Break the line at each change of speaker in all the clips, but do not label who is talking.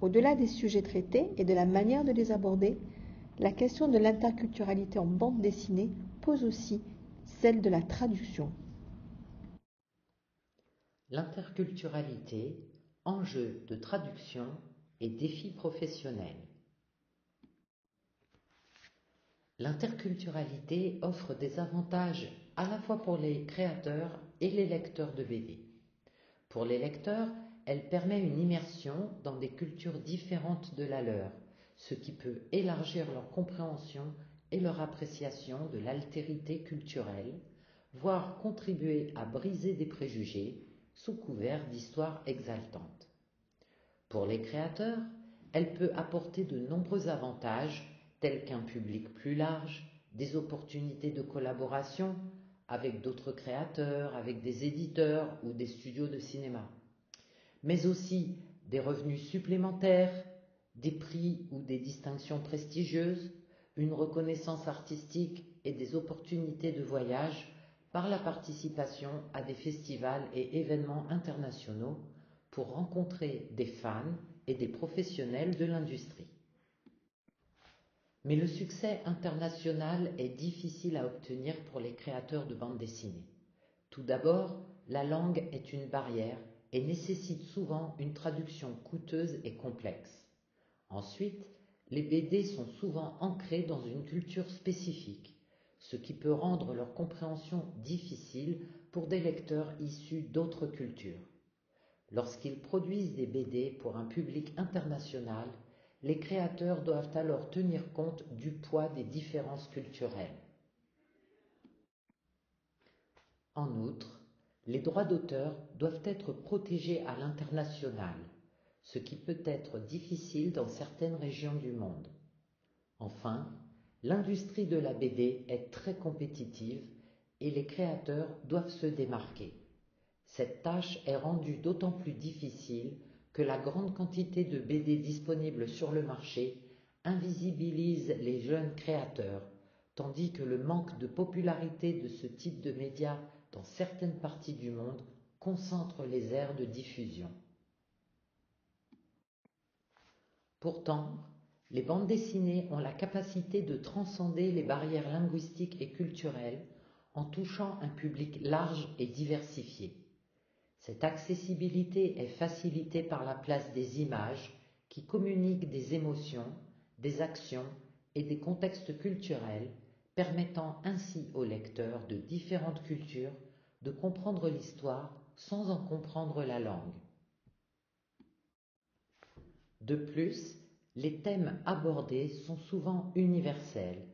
Au-delà des sujets traités et de la manière de les aborder, la question de l'interculturalité en bande dessinée pose aussi celle de la traduction.
L'interculturalité, enjeu de traduction et défi professionnel. L'interculturalité offre des avantages à la fois pour les créateurs et les lecteurs de BD. Pour les lecteurs, elle permet une immersion dans des cultures différentes de la leur, ce qui peut élargir leur compréhension et leur appréciation de l'altérité culturelle, voire contribuer à briser des préjugés sous couvert d'histoires exaltantes. Pour les créateurs, elle peut apporter de nombreux avantages tels qu'un public plus large, des opportunités de collaboration avec d'autres créateurs, avec des éditeurs ou des studios de cinéma, mais aussi des revenus supplémentaires, des prix ou des distinctions prestigieuses, une reconnaissance artistique et des opportunités de voyage par la participation à des festivals et événements internationaux pour rencontrer des fans et des professionnels de l'industrie. Mais le succès international est difficile à obtenir pour les créateurs de bande dessinée. Tout d'abord, la langue est une barrière et nécessite souvent une traduction coûteuse et complexe. Ensuite, les BD sont souvent ancrés dans une culture spécifique, ce qui peut rendre leur compréhension difficile pour des lecteurs issus d'autres cultures. Lorsqu'ils produisent des BD pour un public international, les créateurs doivent alors tenir compte du poids des différences culturelles. En outre, les droits d'auteur doivent être protégés à l'international, ce qui peut être difficile dans certaines régions du monde. Enfin, l'industrie de la BD est très compétitive et les créateurs doivent se démarquer. Cette tâche est rendue d'autant plus difficile que la grande quantité de BD disponibles sur le marché invisibilise les jeunes créateurs, tandis que le manque de popularité de ce type de médias dans certaines parties du monde concentre les aires de diffusion. Pourtant, les bandes dessinées ont la capacité de transcender les barrières linguistiques et culturelles en touchant un public large et diversifié. Cette accessibilité est facilitée par la place des images qui communiquent des émotions, des actions et des contextes culturels, permettant ainsi aux lecteurs de différentes cultures de comprendre l'histoire sans en comprendre la langue. De plus, les thèmes abordés sont souvent universels,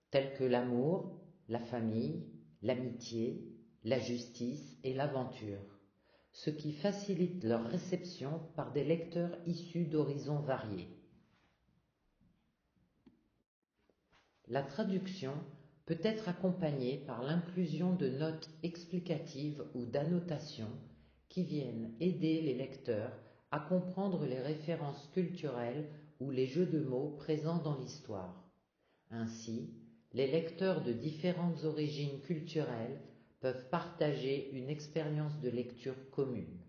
tels que l'amour, la famille, l'amitié, la justice et l'aventure, ce qui facilite leur réception par des lecteurs issus d'horizons variés. La traduction peut être accompagnée par l'inclusion de notes explicatives ou d'annotations qui viennent aider les lecteurs à comprendre les références culturelles ou les jeux de mots présents dans l'histoire. Ainsi, les lecteurs de différentes origines culturelles peuvent partager une expérience de lecture commune.